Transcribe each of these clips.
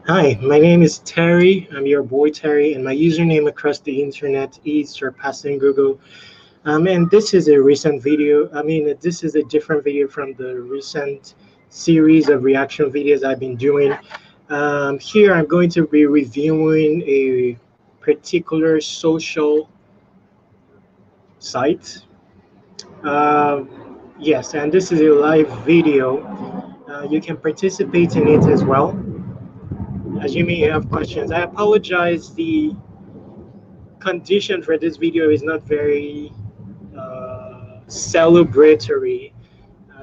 Hi, my name is Terry. I'm your boy Terry, and my username across the internet is surpassing Google. And this is a recent video. This is a different video from the recent series of reaction videos I've been doing. Here, I'm going to be reviewing a particular social site. Yes, and this is a live video. You can participate in it as well, as you may have questions. I apologize. The condition for this video is not very celebratory.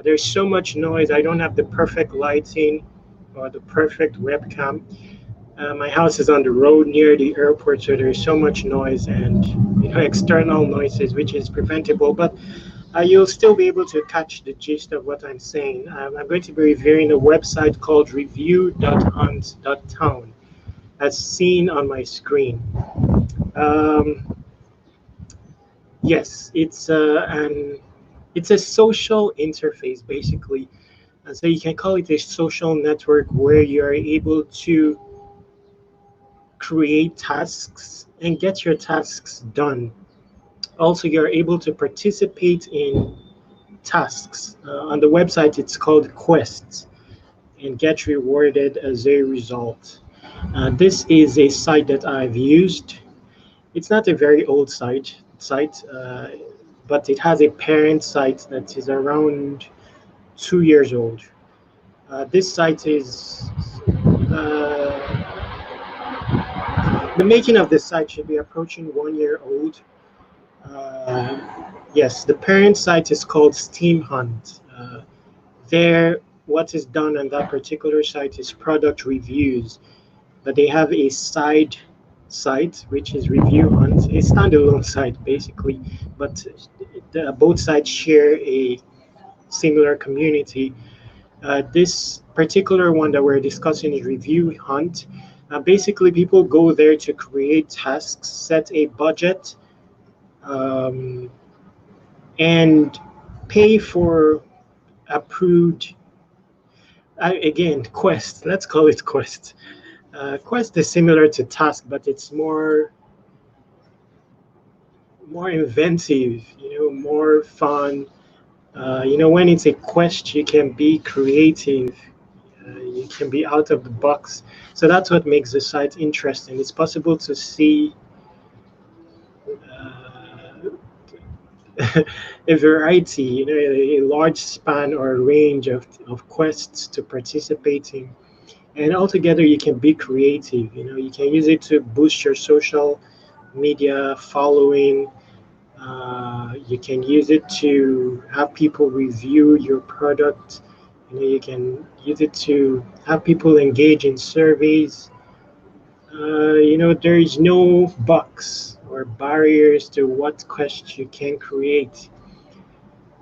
There's so much noise. I don't have the perfect lighting or the perfect webcam. My house is on the road near the airport, so there's so much noise and external noises, which is preventable. But you'll still be able to catch the gist of what I'm saying. I'm going to be reviewing a website called review.hunt.town, as seen on my screen. Um, Yes, it's a social interface basically. And so you can call it a social network where you are able to create tasks and get your tasks done. Also, you're able to participate in tasks. On the website, it's called quests and get rewarded as a result. This is a site that I've used. It's not a very old site, but it has a parent site that is around 2 years old. This site is the making of this site should be approaching 1 year old. Yes, the parent site is called Steam Hunt. There, what is done on that particular site is product reviews, but they have a side site which is ReviewHunt, a standalone site basically, but both sites share a similar community. This particular one that we're discussing is ReviewHunt. Basically, people go there to create tasks, set a budget, um, and pay for approved, again, quest. Let's call it quest. Quest is similar to task, but it's more inventive, more fun. When it's a quest, you can be creative, you can be out of the box. So that's what makes the site interesting. It's possible to see a variety, a large span or range of quests to participate in. And altogether, you can be creative. You can use it to boost your social media following. You can use it to have people review your product. You can use it to have people engage in surveys. There is no box or barriers to what quests you can create.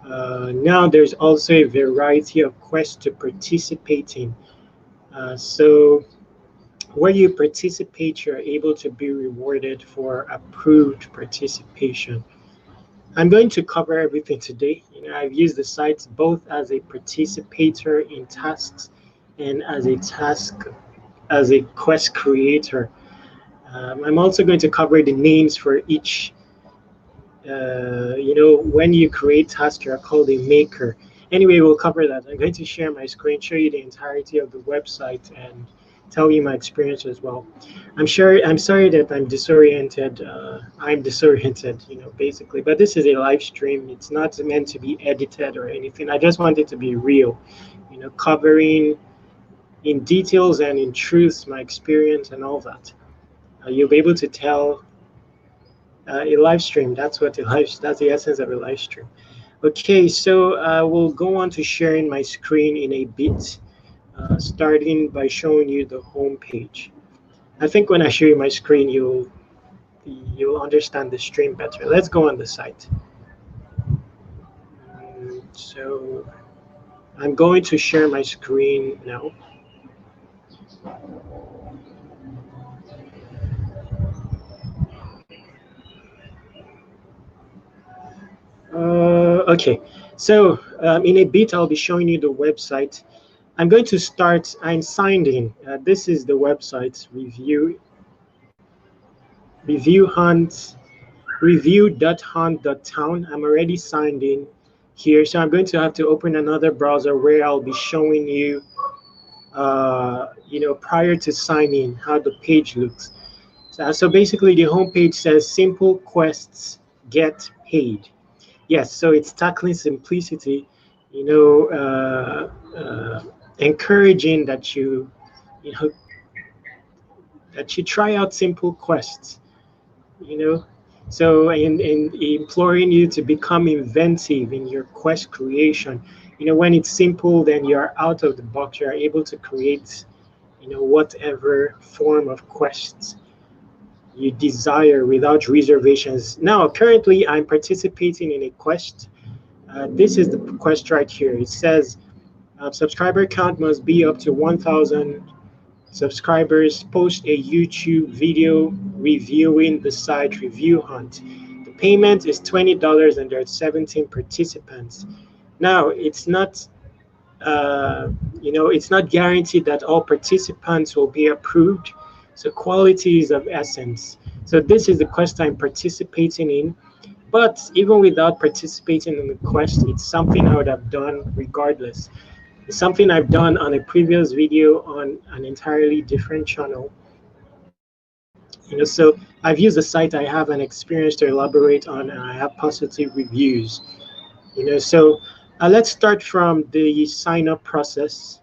Now there's also a variety of quests to participate in. So where you participate, you're able to be rewarded for approved participation. I'm going to cover everything today. I've used the site both as a participator in tasks and as a quest creator. I'm also going to cover the names for each. When you create tasks, you're called a maker. Anyway, we'll cover that. I'm going to share my screen, show you the entirety of the website, and tell you my experience as well. I'm sorry that I'm disoriented. Basically, but this is a live stream. It's not meant to be edited or anything. I just want it to be real, covering in details and in truth my experience and all that. You'll be able to tell a live stream. That's the essence of a live stream. Okay, so we'll go on to sharing my screen in a bit. Starting by showing you the home page. I think when I show you my screen, you'll understand the stream better. Let's go on the site. So I'm going to share my screen now. Okay, so in a bit, I'll be showing you the website. I'm going to start. I'm signed in. This is the website ReviewHunt review.hunt.town. I'm already signed in here, so I'm going to have to open another browser where I'll be showing you, prior to signing, how the page looks. So basically, the homepage says simple quests get paid. Yes, so it's tackling simplicity, you know, encouraging that you know, that you try out simple quests, you know. So, and imploring you to become inventive in your quest creation. When it's simple, then you're out of the box. You're able to create, whatever form of quests you desire without reservations. Now, currently, I'm participating in a quest. This is the quest right here. It says subscriber count must be up to 1,000 subscribers. Post a YouTube video reviewing the site ReviewHunt. The payment is $20 and there's 17 participants. Now, it's not guaranteed that all participants will be approved. So quality is of essence. So this is the quest I'm participating in. But even without participating in the quest, it's something I would have done regardless. It's something I've done on a previous video on an entirely different channel. So I've used the site, I have an experience to elaborate on, and I have positive reviews. So let's start from the sign up process.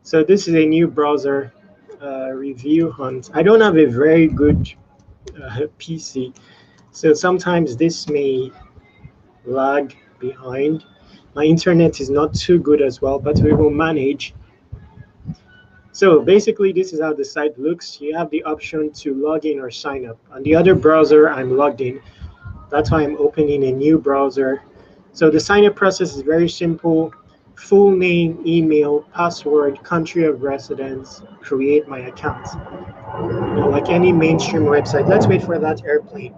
So this is a new browser, ReviewHunt. I don't have a very good PC, so sometimes this may lag behind. My internet is not too good as well, but we will manage. So basically, this is how the site looks. You have the option to log in or sign up. On the other browser, I'm logged in. That's why I'm opening a new browser. So the sign up process is very simple. Full name, email, password, country of residence, create my account. Like any mainstream website. Let's wait for that airplane.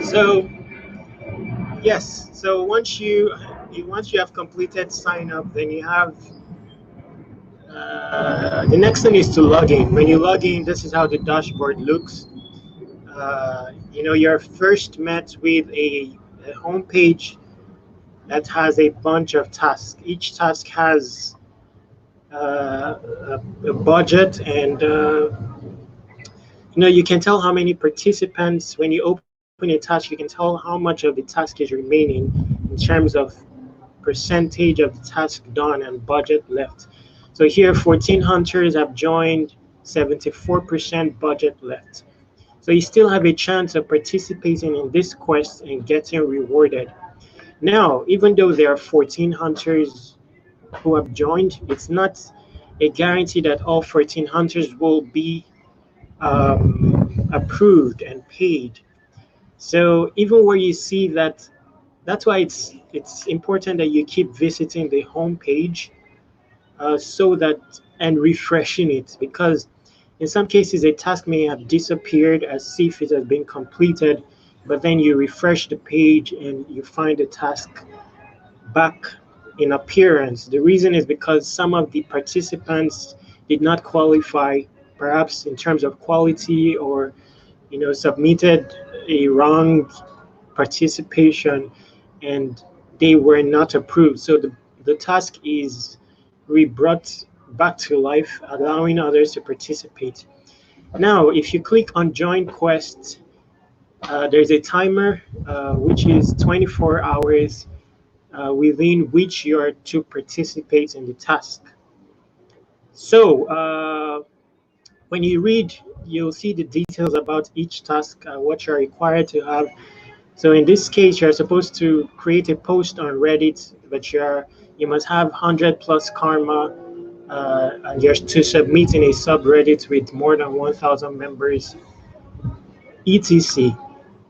So yes, so once you have completed sign up, then you have the next thing is to log in. When you log in, this is how the dashboard looks. You're first met with a home page that has a bunch of tasks. Each task has a budget, and you can tell how many participants. When you open a task, you can tell how much of the task is remaining in terms of percentage of the task done and budget left. So here 14 hunters have joined, 74% budget left. So you still have a chance of participating in this quest and getting rewarded. Now, even though there are 14 hunters who have joined, it's not a guarantee that all 14 hunters will be approved and paid. So even where you see that, that's why it's important that you keep visiting the home page, so that, and refreshing it, because in some cases a task may have disappeared as if it has been completed, but then you refresh the page and you find the task back in appearance. The reason is because some of the participants did not qualify, perhaps in terms of quality, or submitted a wrong participation and they were not approved. So the task is rebrought back to life, allowing others to participate. Now, if you click on Join Quest, there's a timer, which is 24 hours within which you are to participate in the task. So when you read, you'll see the details about each task, what you're required to have. So in this case, you're supposed to create a post on Reddit, but you must have 100 plus karma, and you're to submit in a subreddit with more than 1,000 members, etc.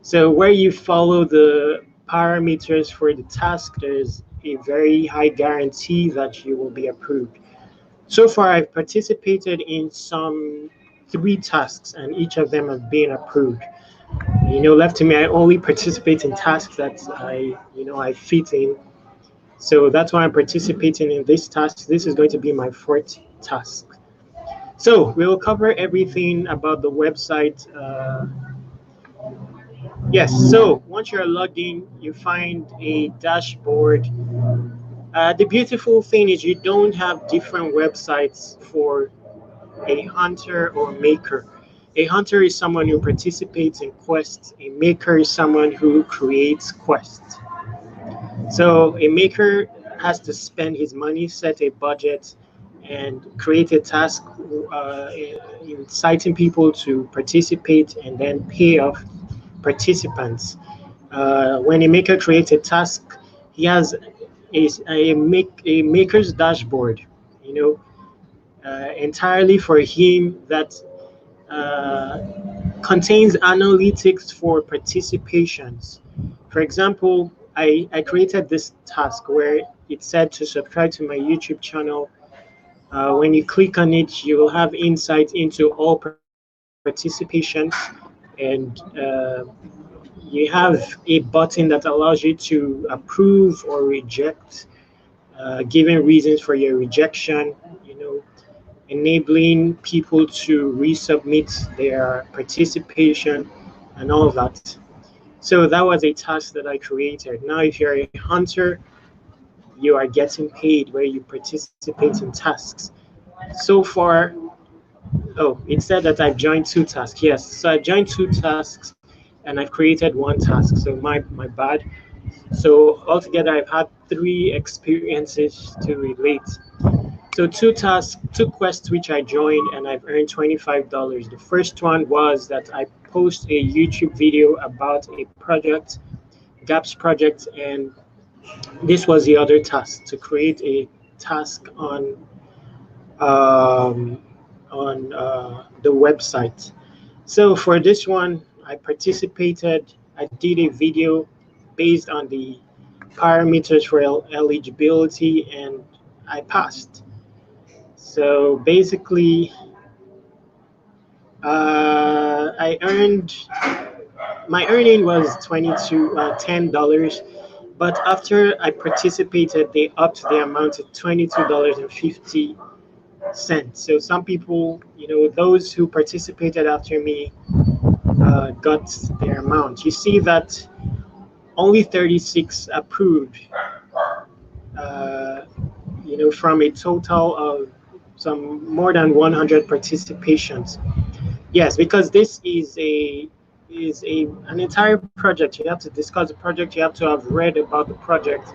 So where you follow the parameters for the task, there's a very high guarantee that you will be approved. So far, I've participated in some 3 tasks, and each of them have been approved. Left to me, I only participate in tasks that I fit in. So that's why I'm participating in this task. This is going to be my fourth task. So we will cover everything about the website. Yes, so once you're logged in, you find a dashboard. The beautiful thing is you don't have different websites for a hunter or maker. A hunter is someone who participates in quests. A maker is someone who creates quests. So a maker has to spend his money, set a budget, and create a task, inciting people to participate and then pay off participants. When a maker creates a task, he has a maker's dashboard, you know, entirely for him that uh, contains analytics for participations. For example, I created this task where it said to subscribe to my YouTube channel. When you click on it, you will have insight into all participations, and you have a button that allows you to approve or reject, giving reasons for your rejection, enabling people to resubmit their participation and all of that. So that was a task that I created. Now, if you're a hunter, you are getting paid where you participate in tasks. So far, oh, it said that I've joined two tasks. Yes, so I've joined two tasks and I've created one task. So my bad. So altogether, I've had three experiences to relate. So two tasks, two quests which I joined and I've earned $25. The first one was that I post a YouTube video about a project, GAPS project, and this was the other task, to create a task um, on the website. So for this one, I participated. I did a video based on the parameters for eligibility, and I passed. So basically, I earned my earning was $10, but after I participated, they upped the amount to $22.50. So some people, those who participated after me, got their amount. You see that only 36 approved, uh, from a total of some more than 100 participations. Yes, because this is an entire project. You have to discuss the project. You have to have read about the project,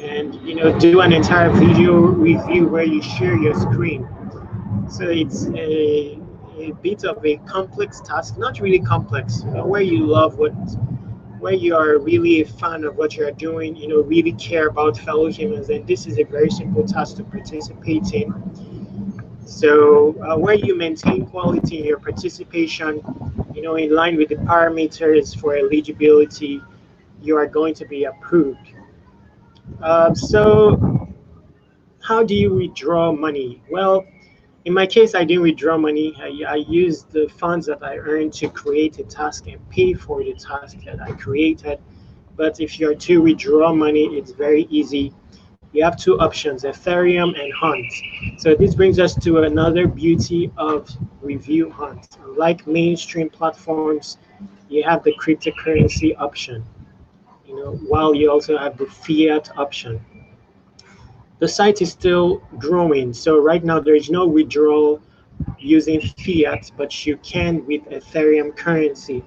and do an entire video review where you share your screen. So it's a bit of a complex task. Not really complex. Where you love where you are really a fan of what you are doing. Really care about fellow humans. And this is a very simple task to participate in. So where you maintain quality in your participation, in line with the parameters for eligibility, you are going to be approved. So how do you withdraw money? Well, in my case, I didn't withdraw money. I used the funds that I earned to create a task and pay for the task that I created. But if you're to withdraw money, it's very easy. You have two options, Ethereum and Hunt. So this brings us to another beauty of ReviewHunt. Unlike mainstream platforms, you have the cryptocurrency option, while you also have the fiat option. The site is still growing. So right now there is no withdrawal using fiat, but you can with Ethereum currency.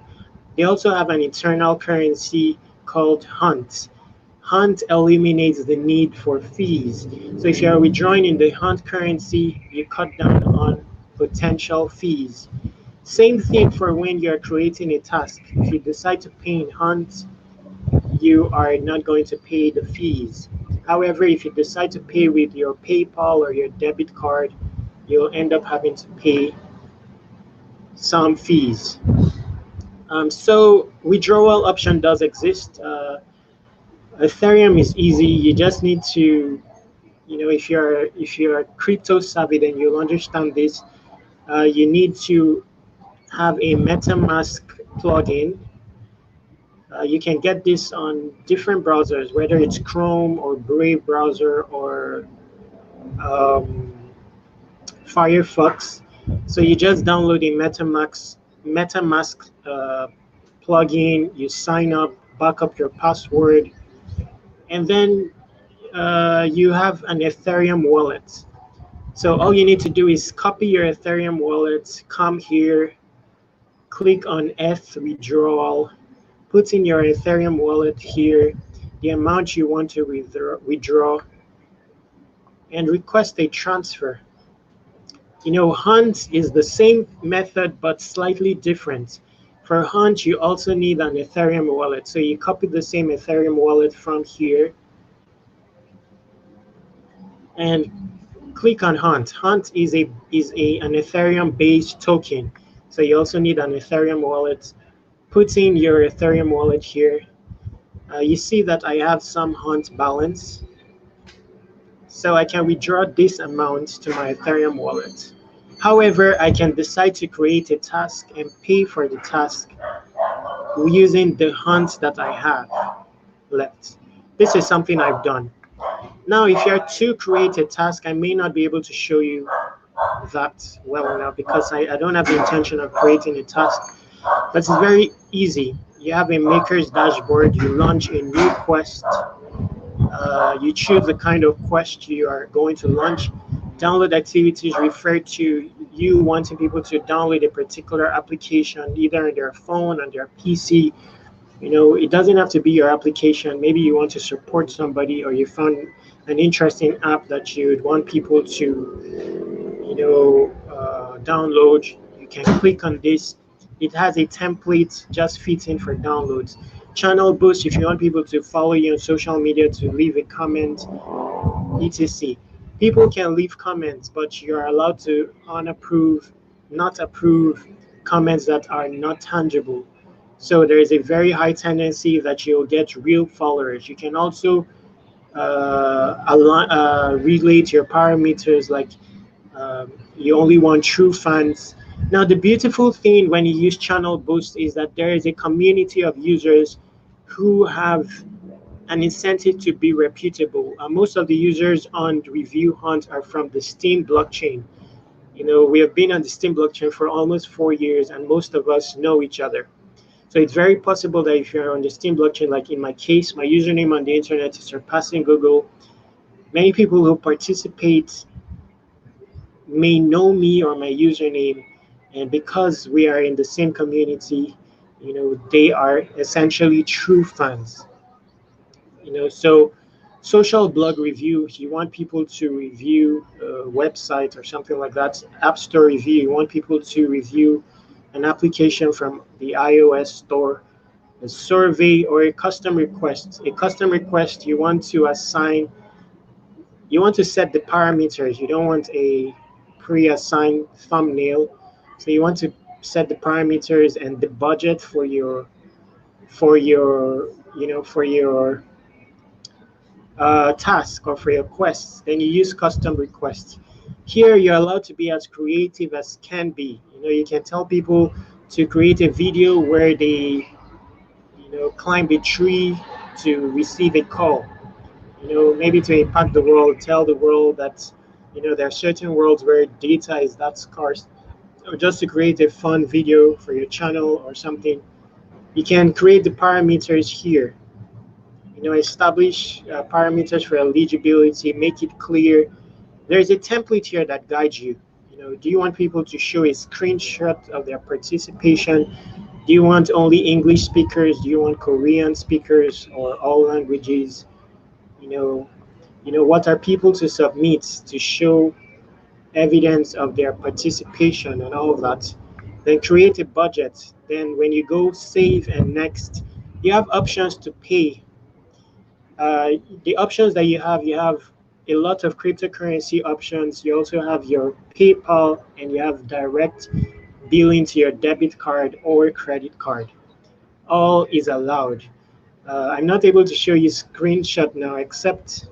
They also have an internal currency called Hunt. Hunt eliminates the need for fees. So if you're withdrawing in the Hunt currency, you cut down on potential fees. Same thing for when you're creating a task. If you decide to pay in Hunt, you are not going to pay the fees. However, if you decide to pay with your PayPal or your debit card, you'll end up having to pay some fees. So withdrawal option does exist. Ethereum is easy. You just need to, if you're crypto savvy, then you'll understand this. You need to have a MetaMask plugin. You can get this on different browsers, whether it's Chrome or Brave browser or um, Firefox. So you just download a MetaMask plugin. You sign up, back up your password, and then you have an Ethereum wallet. So all you need to do is copy your Ethereum wallet, come here, click on ETH withdrawal, put in your Ethereum wallet here, the amount you want to withdraw, and request a transfer. Hunt is the same method but slightly different. For Hunt, you also need an Ethereum wallet. So you copy the same Ethereum wallet from here and click on Hunt. Hunt is an Ethereum based token. So you also need an Ethereum wallet. Put in your Ethereum wallet here. You see that I have some Hunt balance. So I can withdraw this amount to my Ethereum wallet. However, I can decide to create a task and pay for the task using the Hunt that I have left. This is something I've done. Now, if you're to create a task, I may not be able to show you that well enough because I don't have the intention of creating a task. But it's very easy. You have a maker's dashboard, you launch a new quest, you choose the kind of quest you are going to launch. Download activities refer to you wanting people to download a particular application, either on their phone, on their PC. It doesn't have to be your application. Maybe you want to support somebody, or you found an interesting app that you'd want people to, download. You can click on this. It has a template just fits in for downloads. Channel boost, if you want people to follow you on social media, to leave a comment, etc. People can leave comments, but you're allowed to unapprove, not approve comments that are not tangible. So there is a very high tendency that you'll get real followers. You can also relate your parameters, like you only want true fans. Now, the beautiful thing when you use Channel Boost is that there is a community of users who have an incentive to be reputable. Most of the users on ReviewHunt are from the Steam blockchain. We have been on the Steam blockchain for almost 4 years, and most of us know each other. So it's very possible that if you're on the Steam blockchain, like in my case, my username on the internet is surpassing Google. Many people who participate may know me or my username, and because we are in the same community, they are essentially true fans. So social blog review, you want people to review a website or something like that. App store review, you want people to review an application from the iOS store. A survey or a custom request. A custom request, you want to set the parameters. You don't want a pre-assigned thumbnail. So you want to set the parameters and the budget for your task or for your quests. Then you use custom requests. Here you're allowed to be as creative as can be. You can tell people to create a video where they climb a tree to receive a call. Maybe to impact the world, tell the world that there are certain worlds where data is that scarce, or just to create a fun video for your channel or something. You can create the parameters here. Establish parameters for eligibility, make it clear. There's a template here that guides you. Do you want people to show a screenshot of their participation? Do you want only English speakers? Do you want Korean speakers or all languages? What are people to submit to show evidence of their participation and all of that? Then create a budget. Then when you go save and next, you have options to pay. The options that you have a lot of cryptocurrency options. You also have your PayPal, and you have direct billing to your debit card or credit card. All is allowed. I'm not able to show you screenshot now, except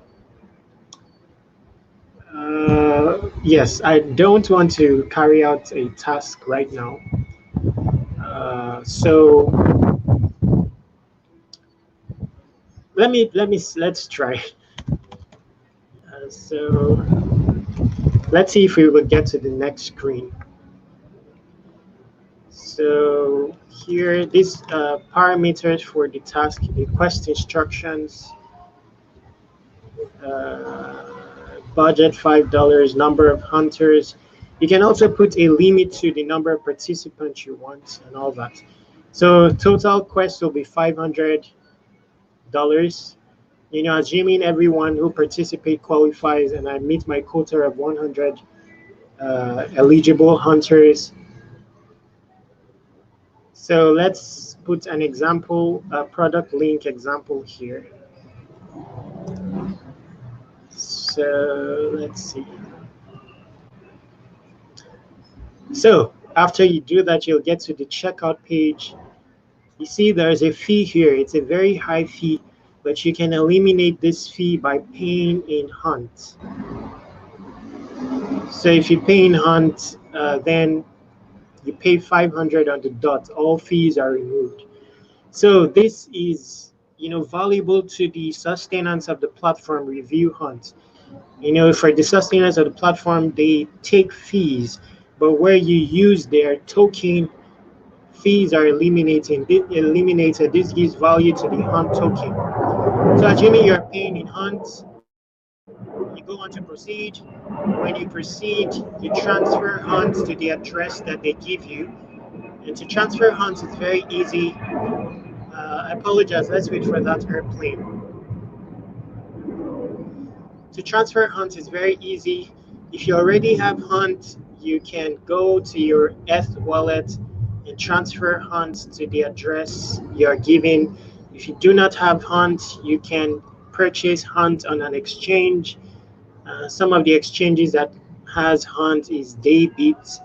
yes, I don't want to carry out a task right now. So let's try. So let's see if we will get to the next screen. So here, these parameters for the task, the quest instructions, budget $5, number of hunters. You can also put a limit to the number of participants you want and all that. So total quest will be $500. Assuming everyone who participate qualifies and I meet my quota of 100 eligible hunters. So let's put an example, a product link example here. So let's see. So after you do that, you'll get to the checkout page. You see there's a fee here. It's a very high fee, but you can eliminate this fee by paying in Hunt. So if you pay in Hunt, then you pay 500 on the dot. All fees are removed. So this is, valuable to the sustenance of the platform ReviewHunt. For the sustenance of the platform, they take fees, but where you use their token, fees are eliminated. This gives value to the Hunt token. So assuming you're paying in Hunt, you go on to proceed. When you proceed, you transfer Hunt to the address that they give you. And to transfer Hunt is very easy. I apologize, let's wait for that airplane. To transfer Hunt is very easy. If you already have Hunt, you can go to your ETH wallet and transfer Hunt to the address you're given. If you do not have Hunt, you can purchase Hunt on an exchange. Some of the exchanges that has Hunt is Daybit.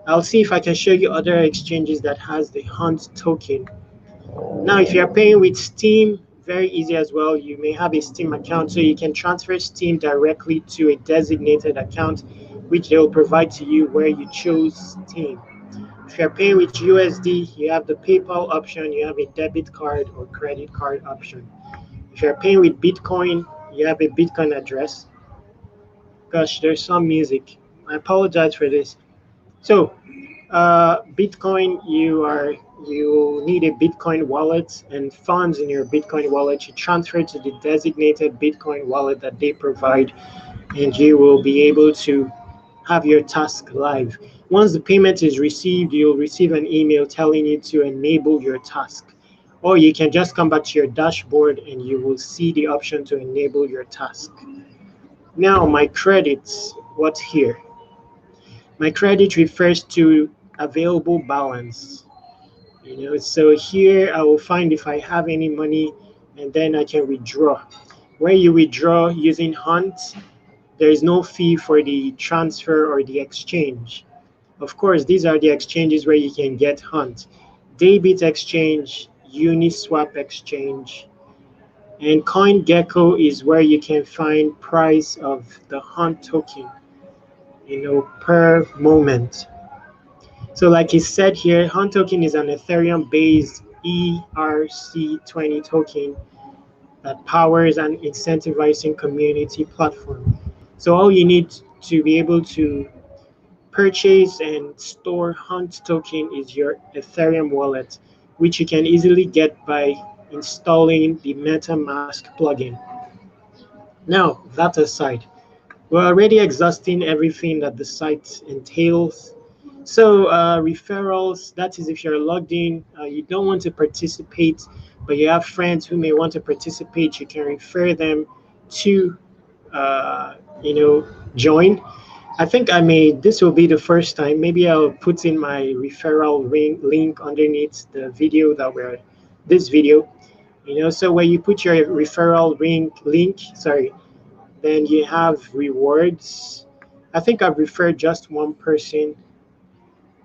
I'll see if I can show you other exchanges that has the Hunt token. Now, if you're paying with Steam, very easy as well. You may have a Steam account, so you can transfer Steam directly to a designated account, which they'll provide to you where you choose Steam. If you're paying with USD, you have the PayPal option, you have a debit card or credit card option. If you're paying with Bitcoin, you have a Bitcoin address. Gosh, there's some music. I apologize for this. So, Bitcoin, you need a Bitcoin wallet and funds in your Bitcoin wallet. You transfer to the designated Bitcoin wallet that they provide, and you will be able to have your task live. Once the payment is received, you'll receive an email telling you to enable your task. Or you can just come back to your dashboard and you will see the option to enable your task. Now, my credits, what's here? My credit refers to available balance. So here I will find if I have any money and then I can withdraw. When you withdraw using Hunt, there is no fee for the transfer or the exchange. Of course, these are the exchanges where you can get Hunt. Daybit Exchange, Uniswap Exchange, and CoinGecko is where you can find price of the Hunt token, per moment. So like it said here, Hunt token is an Ethereum-based ERC20 token that powers an incentivizing community platform. So all you need to be able to purchase and store Hunt token is your Ethereum wallet, which you can easily get by installing the MetaMask plugin. Now, that aside, we're already exhausting everything that the site entails. So referrals, that is if you're logged in, you don't want to participate, but you have friends who may want to participate, you can refer them to, join. I think this will be the first time, maybe I'll put in my referral link underneath the video this video, so when you put your referral link, then you have rewards. I think I've referred just one person.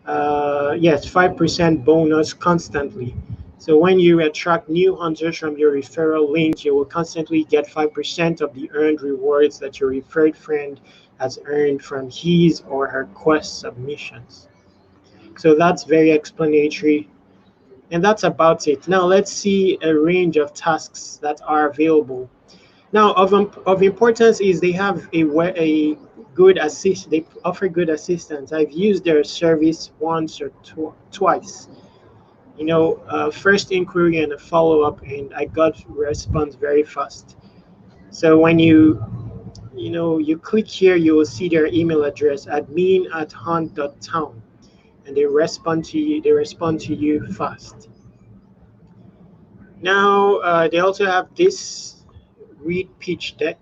Yes, 5% bonus constantly. So when you attract new hunters from your referral link, you will constantly get 5% of the earned rewards that your referred friend has earned from his or her quest submissions. So that's very explanatory. And that's about it. Now let's see a range of tasks that are available. Now, of importance is they have a good assist. They offer good assistance. I've used their service once or twice. First inquiry and a follow up, and I got response very fast. So when you click here, you will see their email address, admin@hunt.town, and they respond to you. They respond to you fast. Now they also have this read pitch deck.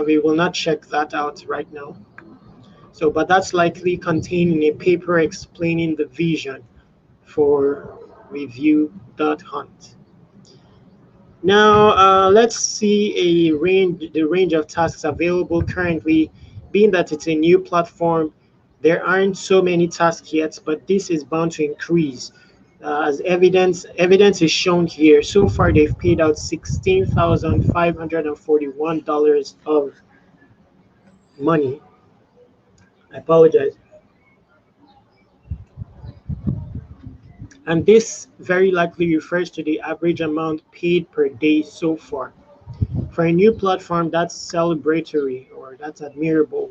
We will not check that out right now. So, but that's likely contained in a paper explaining the vision for ReviewHunt. Now, let's see the range of tasks available currently. Being that it's a new platform, there aren't so many tasks yet, but this is bound to increase. As evidence is shown here. So far, they've paid out $16,541 of money. I apologize. And this very likely refers to the average amount paid per day so far. For a new platform, that's celebratory, or that's admirable.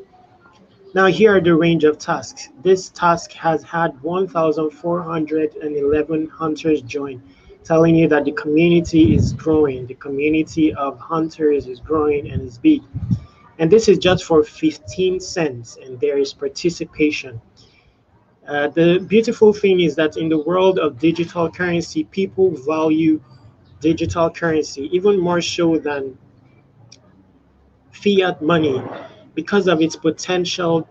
Now here are the range of tasks. This task has had 1,411 hunters join, telling you that the community is growing. The community of hunters is growing and is big. And this is just for 15 cents, and there is participation. The beautiful thing is that in the world of digital currency, people value digital currency even more so than fiat money because of its potential,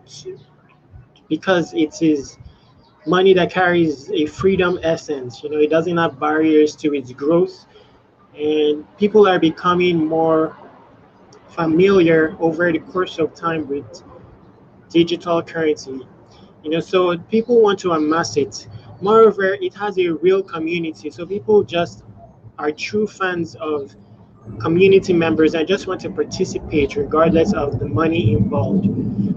because it is money that carries a freedom essence. It doesn't have barriers to its growth, and people are becoming more familiar over the course of time with digital currency. So people want to amass it. Moreover, it has a real community, so people just are true fans of community members and just want to participate regardless of the money involved.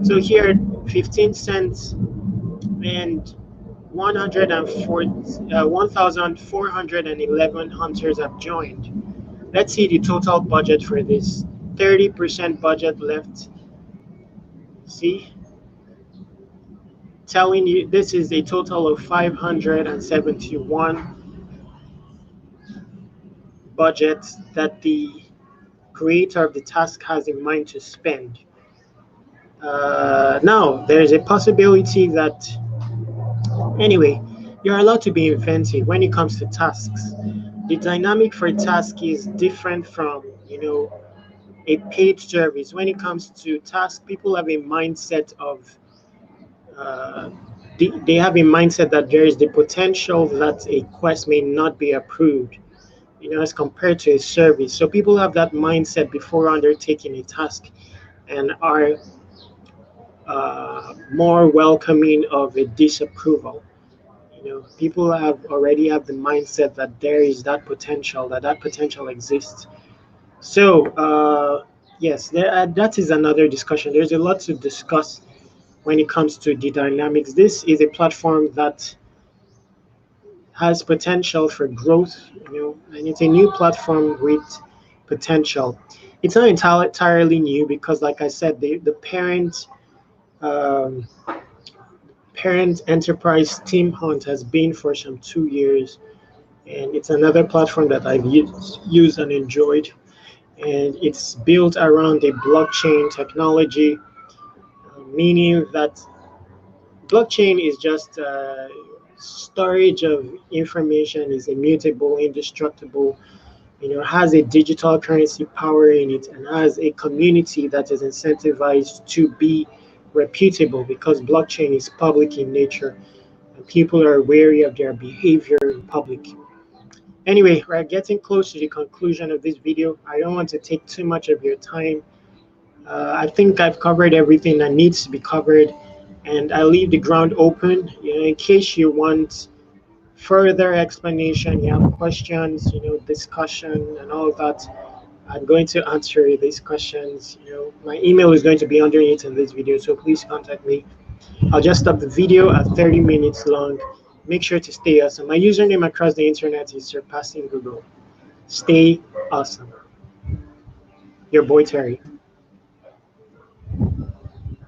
So here, 15 cents and 1,411 hunters have joined. Let's see the total budget for this. 30% budget left. See? Telling you this is a total of 571 budget that the creator of the task has in mind to spend. Now, there's a possibility that, anyway, you're allowed to be inventive when it comes to tasks. The dynamic for task is different from, a paid service. When it comes to task, people have a mindset of they have a mindset that there is the potential that a quest may not be approved, as compared to a service. So people have that mindset before undertaking a task and are more welcoming of a disapproval. People already have the mindset that there is that potential exists. So yes, that is another discussion. There's a lot to discuss when it comes to the dynamics. This is a platform that has potential for growth, and it's a new platform with potential. It's not entirely new because, like I said, the parent enterprise Team Hunt has been for some 2 years, and it's another platform that I've used and enjoyed, and it's built around a blockchain technology, meaning that blockchain is just storage of information, is immutable, indestructible, has a digital currency power in it, and has a community that is incentivized to be reputable because blockchain is public in nature and people are wary of their behavior in public. Anyway, we're getting close to the conclusion of this video. I don't want to take too much of your time. I think I've covered everything that needs to be covered, and I leave the ground open, in case you want further explanation, you have questions, discussion and all of that. I'm going to answer these questions. My email is going to be underneath in this video, so please contact me. I'll just stop the video at 30 minutes long, make sure to stay awesome. My username across the internet is Surpassing Google. Stay awesome. Your boy Terry.